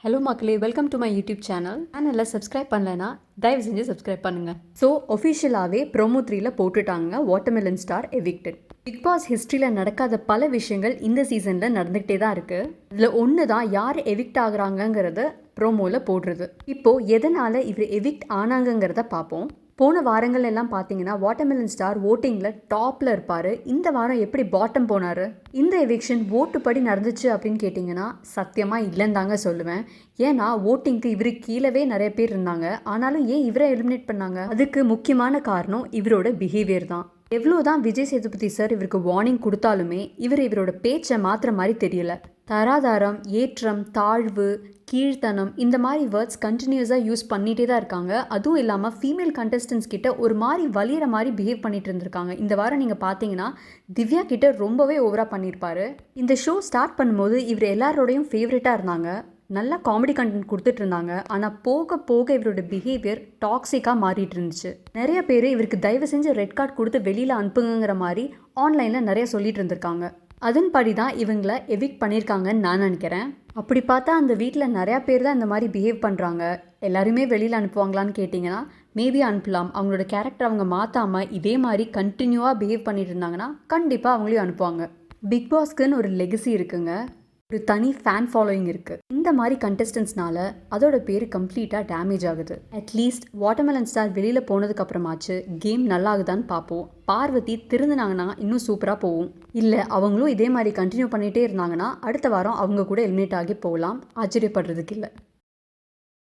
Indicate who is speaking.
Speaker 1: Hello மக்களே, welcome to my YouTube சேனலை subscribe பண்ணலைன்னா தயவு செஞ்சு சப்ஸ்கிரைப் பண்ணுங்கள். ஸோ ஒஃபிஷியலாகவே ப்ரோமோ 3ல போட்டுட்டாங்க watermelon star evicted. Bigg Boss ஹிஸ்ட்ரியில் நடக்காத பல விஷயங்கள் இந்த சீசனில் நடந்துக்கிட்டே தான் இருக்குது. இதில் ஒன்று தான் யார் எவிக்ட் ஆகுறாங்கங்கிறத ப்ரோமோவில் போடுறது. இப்போது எதனால் இவர் எவிக்ட் ஆனாங்கங்கிறத பார்ப்போம். போன வாரங்கள் எல்லாம் பார்த்தீங்கன்னா வாட்டர்மெலன் ஸ்டார் ஓட்டிங்கில் டாப்பில் இருப்பார். இந்த வாரம் எப்படி பாட்டம் போனார்? இந்த எவிக்ஷன் ஓட்டு படி நடந்துச்சு அப்படின்னு கேட்டிங்கன்னா சத்தியமாக இல்லைன்னு தாங்க சொல்லுவேன். ஏன்னா ஓட்டிங்க்கு இவருக்கு கீழவே நிறைய பேர் இருந்தாங்க. ஆனாலும் ஏன் இவரை எலிமினேட் பண்ணாங்க? அதுக்கு முக்கியமான காரணம் இவரோட பிஹேவியர் தான். எவ்வளோதான் விஜய் சேதுபதி சார் இவருக்கு வார்னிங் கொடுத்தாலுமே இவரோட பேச்சை மாற்றுற மாதிரி தெரியல. தராதாரம், ஏற்றம், தாழ்வு, கீழ்த்தனம் இந்த மாதிரி வேர்ட்ஸ் கண்டினியூஸாக யூஸ் பண்ணிகிட்டே தான் இருக்காங்க. அதுவும் இல்லாமல் ஃபீமேல் கண்டஸ்டன்ஸ் கிட்ட ஒரு மாதிரி வலிகிற மாதிரி பிஹேவ் பண்ணிட்டு இருந்திருக்காங்க. இந்த வாரம் நீங்கள் பார்த்தீங்கன்னா திவ்யா கிட்ட ரொம்பவே ஓவராக பண்ணியிருப்பாரு. இந்த ஷோ ஸ்டார்ட் பண்ணும்போது இவர் எல்லாரோடையும் ஃபேவரட்டாக இருந்தாங்க. நல்லா காமெடி கண்டென்ட் கொடுத்துட்டு இருந்தாங்க. ஆனால் போக போக இவரோட பிஹேவியர் டாக்ஸிக்காக மாறிட்டு இருந்துச்சு. நிறைய பேர் இவருக்கு தயவு செஞ்சு ரெட் கார்டு கொடுத்து வெளியில் அனுப்புங்கிற மாதிரி ஆன்லைனில் நிறைய சொல்லிட்டு இருந்திருக்காங்க. அதன்படி தான் இவங்களை எவிக்ட் பண்ணியிருக்காங்கன்னு நான் நினைக்கிறேன். அப்படி பார்த்தா அந்த வீட்டில் நிறையா பேர் தான் இந்த மாதிரி பிஹேவ் பண்ணுறாங்க. எல்லாருமே வெளியில் அனுப்புவாங்களான்னு கேட்டிங்கன்னா மேபி அனுப்பலாம். அவங்களோட கேரக்டர் அவங்க மாற்றாமல் இதே மாதிரி கண்டினியூவாக பிஹேவ் பண்ணிட்டு இருந்தாங்கன்னா கண்டிப்பாக அவங்களையும் அனுப்புவாங்க. பிக் பாஸ்க்குன்னு ஒரு லெகசி இருக்குங்க. ஒரு தனி ஃபேன் ஃபாலோயிங் இருக்குது. இந்த மாதிரி கண்டஸ்டன்ஸ்னால அதோட பேர் கம்ப்ளீட்டாக டேமேஜ் ஆகுது. அட்லீஸ்ட் வாட்டர்மெலன் ஸ்டார் வெளியில் போனதுக்கப்புறமாச்சு கேம் நல்லா ஆகுதான்னு பார்ப்போம். பார்வதி திருந்தினாங்கன்னா இன்னும் சூப்பராக போகும். இல்லை அவங்களும் இதே மாதிரி கண்டினியூ பண்ணிகிட்டே இருந்தாங்கன்னா அடுத்த வாரம் அவங்க கூட எலிமினேட் ஆகி போகலாம். ஆச்சரியப்படுறதுக்கு இல்லை.